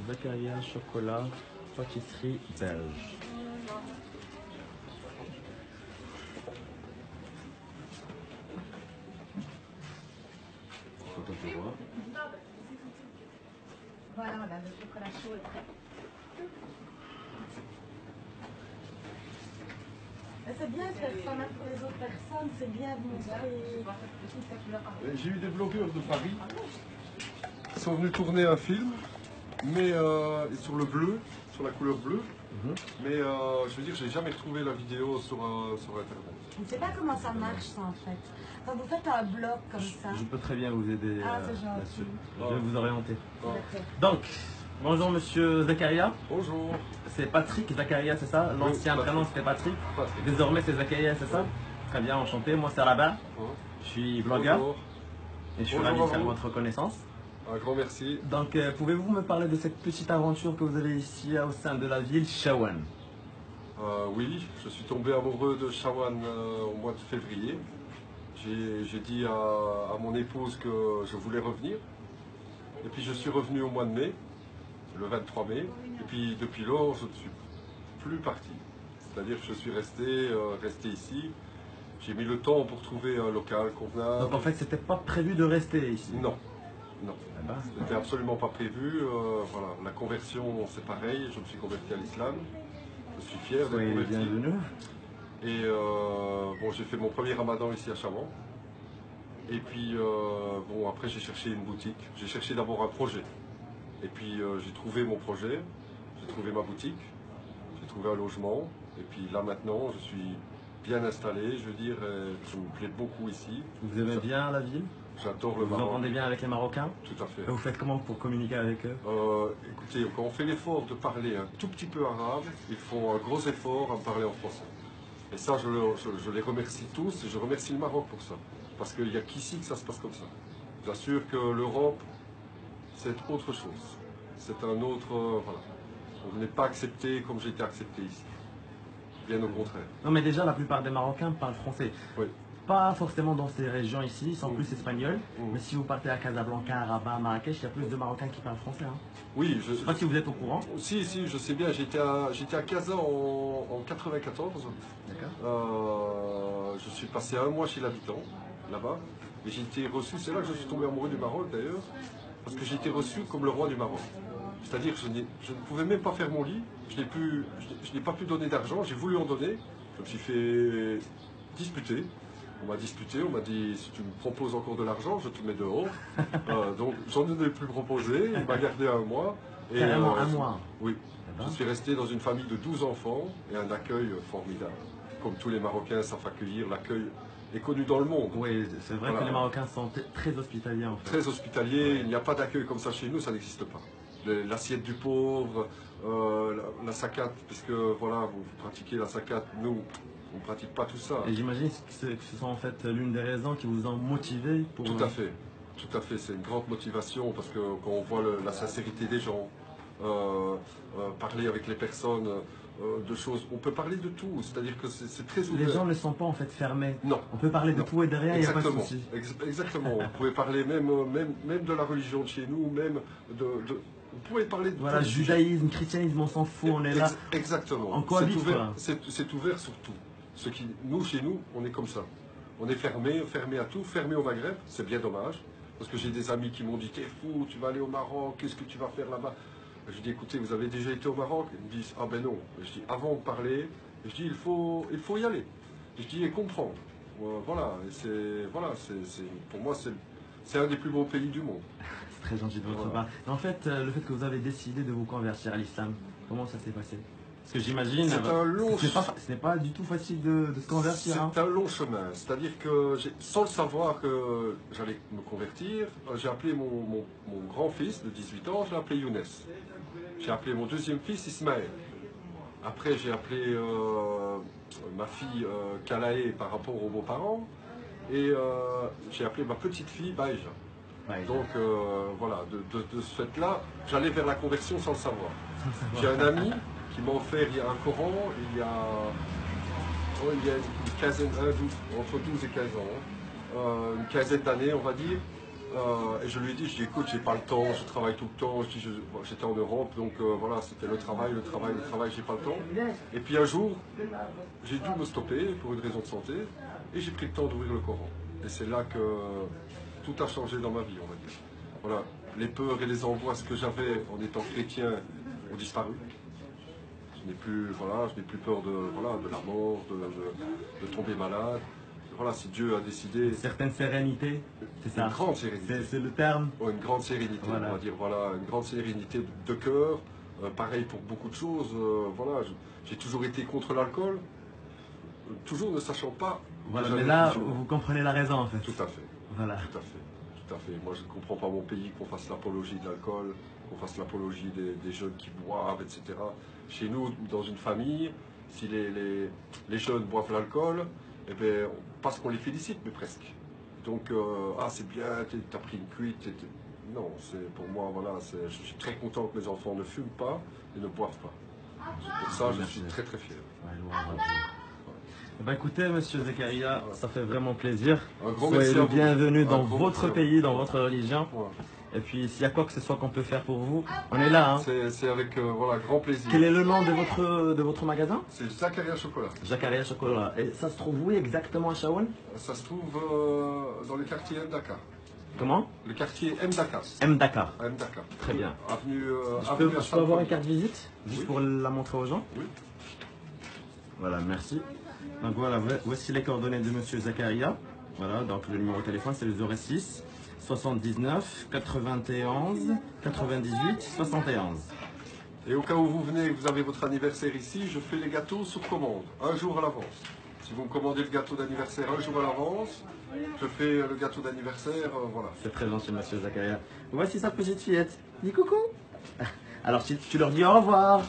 Zakaria chocolat, pâtisserie belge. Photo de roi. Voilà, madame, le chocolat chaud est prêt. C'est bien de faire ça même pour les autres personnes, c'est bien de montrer. J'ai eu des blogueurs de Paris qui sont venus tourner un film, mais sur le bleu, sur la couleur bleue. Mais je veux dire, j'ai jamais retrouvé la vidéo sur Internet. Je ne sais pas comment ça marche ça en fait. Quand vous faites un blog comme ça. Je peux très bien vous aider là-dessus. Je vais vous orienter. D'accord. Donc, bonjour monsieur Zakaria. Bonjour. C'est Patrick Zakaria, c'est ça? L'ancien Oui, prénom c'était Patrick. Patrick. Désormais c'est Zakaria, c'est ça? Très bien, enchanté. Moi c'est Rabat. Je suis blogueur. Bonjour. Et je suis Bonjour ravi à de faire vous. votre connaissance. Un grand merci. Donc, pouvez-vous me parler de cette petite aventure que vous avez ici au sein de la ville Chaouane? Oui, je suis tombé amoureux de Chaouane au mois de février. J'ai dit à mon épouse que je voulais revenir. Et puis je suis revenu au mois de mai, le 23 mai. Et puis depuis lors, je ne suis plus parti. C'est-à-dire que je suis resté ici. J'ai mis le temps pour trouver un local convenable. Donc en fait, c'était pas prévu de rester ici? Non, non. Eh ben, C'était absolument pas prévu. Voilà. La conversion, c'est pareil. Je me suis converti à l'islam. Je suis fier d'être soyez converti. bienvenue. Et bon, j'ai fait mon premier ramadan ici à Chaban. Et puis, bon, après, j'ai cherché une boutique. J'ai cherché d'abord un projet. Et puis, j'ai trouvé mon projet. J'ai trouvé ma boutique. J'ai trouvé un logement. Et puis là, maintenant, je suis bien installé. Je veux dire, je me plais beaucoup ici. Vous aimez bien la ville? J'adore le Vous vous Maroc. entendez bien avec les Marocains? Tout à fait. Et vous faites comment pour communiquer avec eux? Écoutez, quand on fait l'effort de parler un tout petit peu arabe, ils font un gros effort à me parler en français. Et ça, je les remercie tous et je remercie le Maroc pour ça. Parce qu'il n'y a qu'ici que ça se passe comme ça. Je vous assure que l'Europe, c'est autre chose. C'est un autre... voilà. On n'est pas accepté comme j'ai été accepté ici. Bien au contraire. Non mais déjà, la plupart des Marocains parlent français. Oui. Pas forcément dans ces régions ici, ils sont plus espagnols. Mmh. Mais si vous partez à Casablanca, à Rabat, Marrakech, il y a plus de Marocains qui parlent français. Hein. Oui, Je ne sais pas si vous êtes au courant. Si, je sais bien. J'étais à Casa en 94. D'accord. Je suis passé un mois chez l'habitant, là-bas. Et j'ai été reçu, c'est là que je suis tombé amoureux du Maroc d'ailleurs, parce que j'ai été reçu comme le roi du Maroc. C'est-à-dire que je ne pouvais même pas faire mon lit, je n'ai pas pu donner d'argent, j'ai voulu en donner. Je me suis fait disputer. On m'a disputé, on m'a dit si tu me proposes encore de l'argent, je te mets dehors. Donc j'en ai plus proposé, il m'a gardé un mois. Et, Carrément un mois? Oui. Ben. Je suis resté dans une famille de 12 enfants et un accueil formidable. Comme tous les Marocains savent accueillir, l'accueil est connu dans le monde. Oui, c'est vrai Voilà. que les Marocains sont très hospitaliers en fait. Très hospitalier, il n'y a pas d'accueil comme ça chez nous, ça n'existe pas. L'assiette du pauvre, la saccate, puisque voilà, vous pratiquez la saccate, nous, on ne pratique pas tout ça. Et j'imagine que ce sont en fait l'une des raisons qui vous ont motivé pour... Tout à fait, c'est une grande motivation parce que quand on voit la sincérité des gens, parler avec les personnes de choses, on peut parler de tout, c'est-à-dire que c'est très ouvert. Les gens ne sont pas en fait fermés. Non. On peut parler de tout et de rien, il n'y a pas de souci. Exactement, vous pouvez parler même de la religion de chez nous, même vous pouvez parler de voilà, judaïsme, christianisme, on s'en fout, on est là. Exactement. On cohabite, c'est ouvert sur tout. Nous, chez nous, on est comme ça. On est fermé à tout, fermé au Maghreb, c'est bien dommage. Parce que j'ai des amis qui m'ont dit, t'es fou, tu vas aller au Maroc, qu'est-ce que tu vas faire là-bas? Je dis, écoutez, vous avez déjà été au Maroc? Ils me disent, ah ben non. Je dis, avant de parler, je dis, il faut y aller. Je dis, et comprendre. Voilà, pour moi, c'est un des plus beaux pays du monde. C'est très gentil de votre part. Mais en fait, le fait que vous avez décidé de vous convertir à l'islam, comment ça s'est passé? Parce que j'imagine, ce n'est pas du tout facile de se convertir. C'est un long chemin. C'est-à-dire que, sans le savoir que j'allais me convertir, j'ai appelé mon grand-fils de 18 ans, je l'ai appelé Younes. J'ai appelé mon deuxième fils Ismaël. Après, j'ai appelé ma fille Kalae par rapport aux beaux-parents. Et j'ai appelé ma petite fille Baïja. Donc voilà, de ce fait-là, j'allais vers la conversion sans le savoir. J'ai un ami qui m'a offert un Coran il y a une quinzaine, entre 12 et 15 ans, une quinzaine d'années on va dire, Et je lui ai dit, écoute, j'ai pas le temps, je travaille tout le temps. J'étais en Europe, donc voilà, c'était le travail, j'ai pas le temps. Et puis un jour, j'ai dû me stopper pour une raison de santé, et j'ai pris le temps d'ouvrir le Coran. Et c'est là que tout a changé dans ma vie, on va dire. Voilà, les peurs et les angoisses que j'avais en étant chrétien ont disparu. Je n'ai plus peur de la mort, de tomber malade. Voilà, si Dieu a décidé... Une certaine sérénité, c'est ça. Une grande sérénité. C'est le terme. Oh, une grande sérénité, voilà. On va dire, voilà, une grande sérénité de cœur. Pareil pour beaucoup de choses. Voilà, j'ai toujours été contre l'alcool, toujours ne sachant pas... Voilà, mais là, vous comprenez la raison, en fait. Tout à fait. Voilà. Tout à fait. Tout à fait. Moi, je ne comprends pas mon pays qu'on fasse l'apologie de l'alcool, qu'on fasse l'apologie des jeunes qui boivent, etc. Chez nous, dans une famille, si les jeunes boivent l'alcool, eh bien, parce qu'on les félicite, mais presque. Donc, c'est bien, t'as pris une cuite. Non, pour moi, voilà, je suis très content que mes enfants ne fument pas et ne boivent pas. Pour ça, je suis très très fier. Bah écoutez, monsieur Zakaria, ça fait vraiment plaisir. Soyez le bienvenu dans votre pays, dans votre religion. Et puis, s'il y a quoi que ce soit qu'on peut faire pour vous, on est là. Hein. C'est avec grand plaisir. Quel est le nom de votre magasin? C'est Zakaria Chocolat. Zakaria Chocolat. Et ça se trouve où exactement à Chaouen? Ça se trouve dans le quartier Mdaka. Comment? Le quartier Mdaka. Mdaka. Mdaka. Très bien. Avenue, je peux avoir une carte visite? Juste pour la montrer aux gens? Oui. Voilà, merci. Donc voilà, voici les coordonnées de monsieur Zakaria. Voilà, donc le numéro de téléphone c'est le 06 79 91 98 71. Et au cas où vous venez et que vous avez votre anniversaire ici, je fais les gâteaux sur commande, un jour à l'avance. Si vous me commandez le gâteau d'anniversaire un jour à l'avance, je fais le gâteau d'anniversaire, voilà. C'est très gentil, monsieur Zakaria. Voici sa petite fillette. Dis coucou. Alors tu leur dis au revoir.